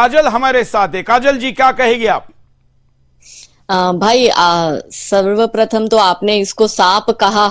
काजल हमारे साथ है। काजल जी, क्या कहेगी आप? भाई सर्वप्रथम तो आपने इसको सांप कहा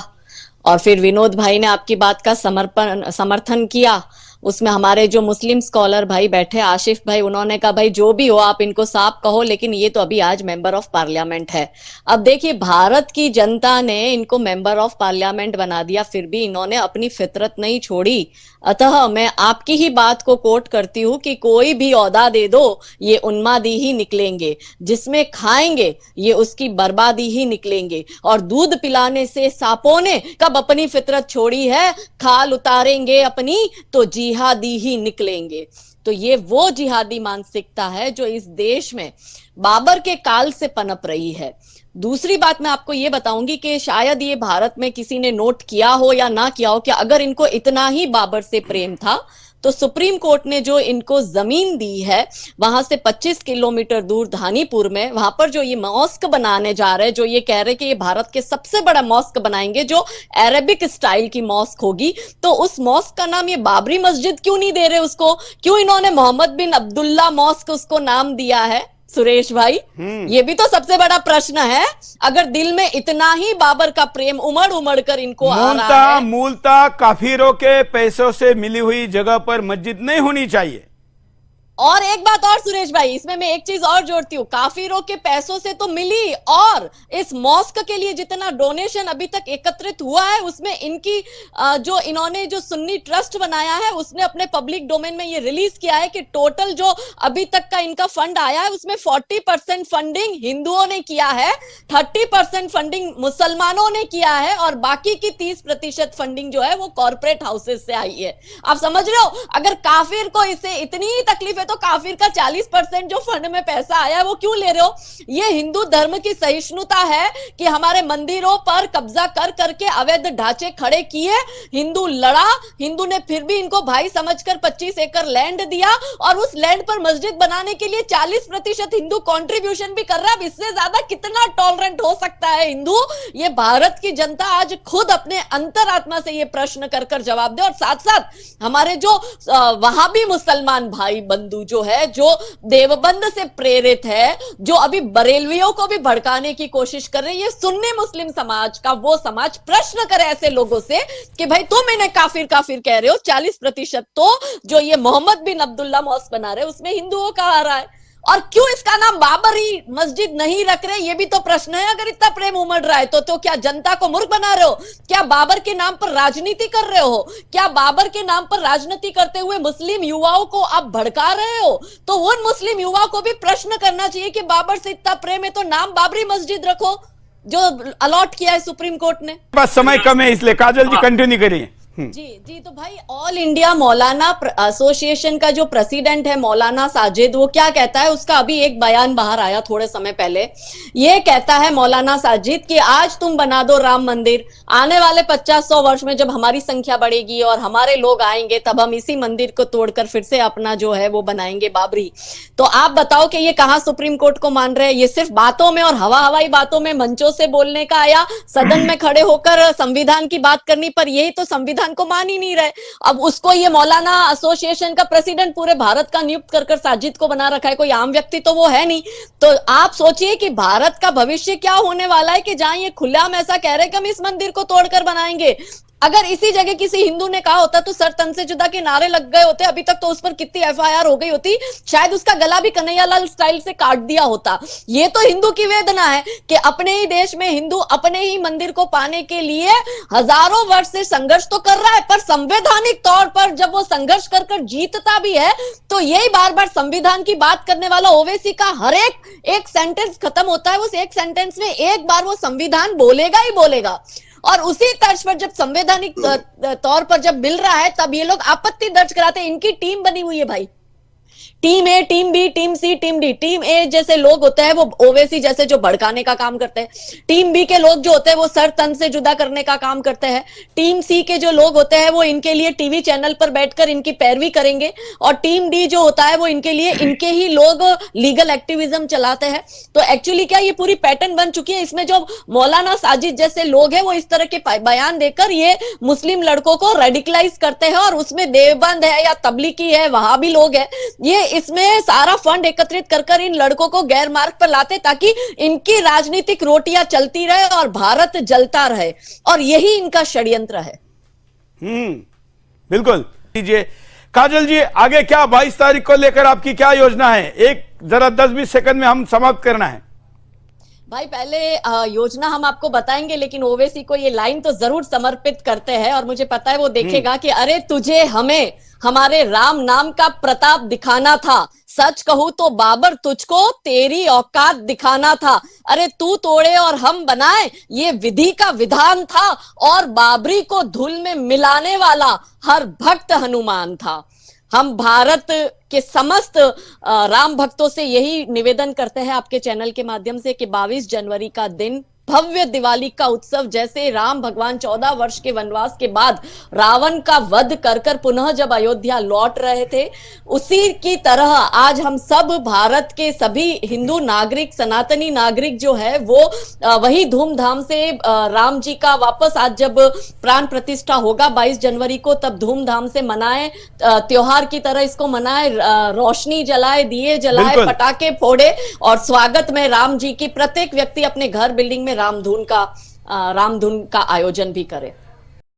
और फिर विनोद भाई ने आपकी बात का समर्थन किया। उसमें हमारे जो मुस्लिम स्कॉलर भाई बैठे, आशिफ भाई, उन्होंने कहा भाई जो भी हो आप इनको सांप कहो, लेकिन ये तो अभी आज मेंबर ऑफ पार्लियामेंट है। अब देखिए, भारत की जनता ने इनको मेंबर ऑफ पार्लियामेंट बना दिया, फिर भी इन्होंने अपनी फितरत नहीं छोड़ी। अतः मैं आपकी ही बात को कोट करती हूं कि कोई भी औहदा दे दो ये उन्मादी ही निकलेंगे, जिसमें खाएंगे ये उसकी बर्बादी ही निकलेंगे। और दूध पिलाने से सांपों ने कब अपनी फितरत छोड़ी है, खाल उतारेंगे अपनी तो जिहादी ही निकलेंगे। तो ये वो जिहादी मानसिकता है जो इस देश में बाबर के काल से पनप रही है। दूसरी बात मैं आपको ये बताऊंगी कि शायद ये भारत में किसी ने नोट किया हो या ना किया हो कि अगर इनको इतना ही बाबर से प्रेम था तो सुप्रीम कोर्ट ने जो इनको जमीन दी है वहां से 25 किलोमीटर दूर धानीपुर में, वहां पर जो ये मॉस्क बनाने जा रहे हैं, जो ये कह रहे कि ये भारत के सबसे बड़ा मॉस्क बनाएंगे जो अरेबिक स्टाइल की मॉस्क होगी, तो उस मॉस्क का नाम ये बाबरी मस्जिद क्यों नहीं दे रहे उसको? क्यों इन्होंने मोहम्मद बिन अब्दुल्ला मॉस्क उसको नाम दिया है? सुरेश भाई, ये भी तो सबसे बड़ा प्रश्न है। अगर दिल में इतना ही बाबर का प्रेम उमड़ उमड़ कर इनको आ रहा है, मूलतः काफिरों के पैसों से मिली हुई जगह पर मस्जिद नहीं होनी चाहिए। और एक बात और सुरेश भाई, इसमें मैं एक चीज और जोड़ती हूँ, काफिरों के पैसों से तो मिली, और इस मॉस्क के लिए जितना डोनेशन अभी तक एकत्रित हुआ है उसमें इनकी जो इन्होंने जो सुन्नी ट्रस्ट बनाया है उसने अपने पब्लिक डोमेन में ये रिलीज किया है कि टोटल जो अभी तक का इनका फंड आया है उसमें 40% फंडिंग हिंदुओं ने किया है, 30% फंडिंग मुसलमानों ने किया है और बाकी की 30% फंडिंग जो है वो कॉर्पोरेट हाउसेस से आई है। आप समझ रहे हो, अगर काफिर को इससे इतनी ही तकलीफ है तो काफिर का 40% जो फंड में पैसा आया है वो क्यों ले रहे हो? ये हिंदू धर्म की सहिष्णुता है कि हमारे मंदिरों पर कब्जा कर करके अवैध ढांचे खड़े किए, हिंदू लड़ा, हिंदू ने फिर भी इनको भाई समझकर 25 एकड़ लैंड दिया और उस लैंड पर मस्जिद बनाने के लिए 40% हिंदू कंट्रीब्यूशन भी कर रहा है। इससे ज्यादा कितना टॉलरेंट हो सकता है हिंदू? ये भारत की जनता आज खुद अपने अंतरात्मा से ये प्रश्न कर कर जवाब दे। और साथ साथ हमारे जो वहाबी मुसलमान भाई बंधु जो है, जो देवबंद से प्रेरित है, जो अभी बरेलवियों को भी भड़काने की कोशिश कर रहे हैं, ये सुन्नी मुस्लिम समाज का वो समाज प्रश्न करे ऐसे लोगों से कि भाई तुम इन्हें काफिर काफिर कह रहे हो, 40% तो जो ये मोहम्मद बिन अब्दुल्ला मॉस्क बना रहे उसमें हिंदुओं का आ रहा है, और क्यों इसका नाम बाबरी मस्जिद नहीं रख रहे? ये भी तो प्रश्न है। अगर इतना प्रेम उमड़ रहा है तो क्या जनता को मूर्ख बना रहे हो? क्या बाबर के नाम पर राजनीति कर रहे हो? क्या बाबर के नाम पर राजनीति करते हुए मुस्लिम युवाओं को आप भड़का रहे हो? तो उन मुस्लिम युवाओं को भी प्रश्न करना चाहिए कि बाबर से इतना प्रेम है तो नाम बाबरी मस्जिद रखो जो अलॉट किया है सुप्रीम कोर्ट ने। बस समय कम है इसलिए काजल जी कंटिन्यू करिए। जी तो भाई, ऑल इंडिया मौलाना एसोसिएशन का जो प्रेसिडेंट है मौलाना साजिद, वो क्या कहता है, उसका अभी एक बयान बाहर आया थोड़े समय पहले। ये कहता है मौलाना साजिद कि आज तुम बना दो राम मंदिर, आने वाले 50-100 वर्ष में जब हमारी संख्या बढ़ेगी और हमारे लोग आएंगे तब हम इसी मंदिर को तोड़कर फिर से अपना जो है वो बनाएंगे बाबरी। तो आप बताओ कि ये कहां सुप्रीम कोर्ट को मान रहे हैं? ये सिर्फ बातों में और हवाई बातों में मंचों से बोलने का आया, सदन में खड़े होकर संविधान की बात करनी, पर यही तो संविधान को मान ही नहीं रहे। अब उसको ये मौलाना एसोसिएशन का प्रेसिडेंट पूरे भारत का नियुक्त कर साजिद को बना रखा है, कोई आम व्यक्ति तो वो है नहीं। तो आप सोचिए कि भारत का भविष्य क्या होने वाला है कि जहां ये खुलेआम ऐसा कह रहे हैं कि हम इस मंदिर को तोड़कर बनाएंगे। अगर इसी जगह किसी हिंदू ने कहा होता तो सर तन से जुदा के नारे लग गए होते, अभी तक तो उस पर कितनी एफआईआर हो गई होती, शायद उसका गला भी कन्हैयालाल स्टाइल से काट दिया होता। ये तो हिंदू की वेदना है कि अपने ही देश में हिंदू अपने ही मंदिर को पाने के लिए हजारों वर्ष से संघर्ष तो कर रहा है, पर संवैधानिक तौर पर जब वो संघर्ष कर कर जीतता भी है तो यही बार बार संविधान की बात करने वाला ओवैसी का हर एक सेंटेंस खत्म होता है, उस एक सेंटेंस में एक बार वो संविधान बोलेगा ही बोलेगा। और उसी तर्ज पर जब संवैधानिक तौर पर जब मिल रहा है तब ये लोग आपत्ति दर्ज कराते हैं। इनकी टीम बनी हुई है भाई, टीम ए, टीम बी, टीम सी, टीम डी। टीम ए जैसे लोग होते हैं वो ओवैसी जैसे जो भड़काने का काम करते हैं, टीम बी के लोग जो होते हैं वो सर तन से जुदा करने का काम करते हैं, टीम सी के जो लोग होते हैं वो इनके लिए टीवी चैनल पर बैठकर इनकी पैरवी करेंगे, और टीम डी जो होता है वो इनके लिए इनके ही लोग लीगल एक्टिविज्म चलाते हैं। तो एक्चुअली क्या ये पूरी पैटर्न बन चुकी है। इसमें जो मौलाना साजिद जैसे लोग हैं वो इस तरह के बयान देकर ये मुस्लिम लड़कों को रेडिकलाइज करते हैं, और उसमें देवबंद है या तबलीगी है, वहां भी लोग हैं, ये इसमें सारा फंड एकत्रित कर कर इन लड़कों को गैर मार्ग पर लाते ताकि इनकी राजनीतिक रोटियां चलती रहे और भारत जलता रहे, और यही इनका षड्यंत्र है। बिल्कुल। लीजिए काजल जी, आगे क्या 22 तारीख को लेकर आपकी क्या योजना है? एक जरा 10-20 सेकंड में हम समाप्त करना है। भाई पहले योजना हम आपको बताएंगे, लेकिन ओवैसी को ये लाइन तो जरूर समर्पित करते हैं, और मुझे पता है वो देखेगा कि अरे तुझे हमें हमारे राम नाम का प्रताप दिखाना था, सच कहूं तो बाबर तुझको तेरी औकात दिखाना था, अरे तू तोड़े और हम बनाए ये विधि का विधान था, और बाबरी को धूल में मिलाने वाला हर भक्त हनुमान था। हम भारत के समस्त राम भक्तों से यही निवेदन करते हैं आपके चैनल के माध्यम से कि 22 जनवरी का दिन भव्य दिवाली का उत्सव, जैसे राम भगवान 14 वर्ष के वनवास के बाद रावण का वध कर कर पुनः जब अयोध्या लौट रहे थे, उसी की तरह आज हम सब भारत के सभी हिंदू नागरिक, सनातनी नागरिक जो है वो वही धूमधाम से राम जी का वापस आज जब प्राण प्रतिष्ठा होगा 22 जनवरी को, तब धूमधाम से मनाए, त्योहार की तरह इसको मनाए, रोशनी जलाए, दिए जलाए, पटाखे फोड़े, और स्वागत में राम जी की प्रत्येक व्यक्ति अपने घर बिल्डिंग में रामधुन का आयोजन भी करे।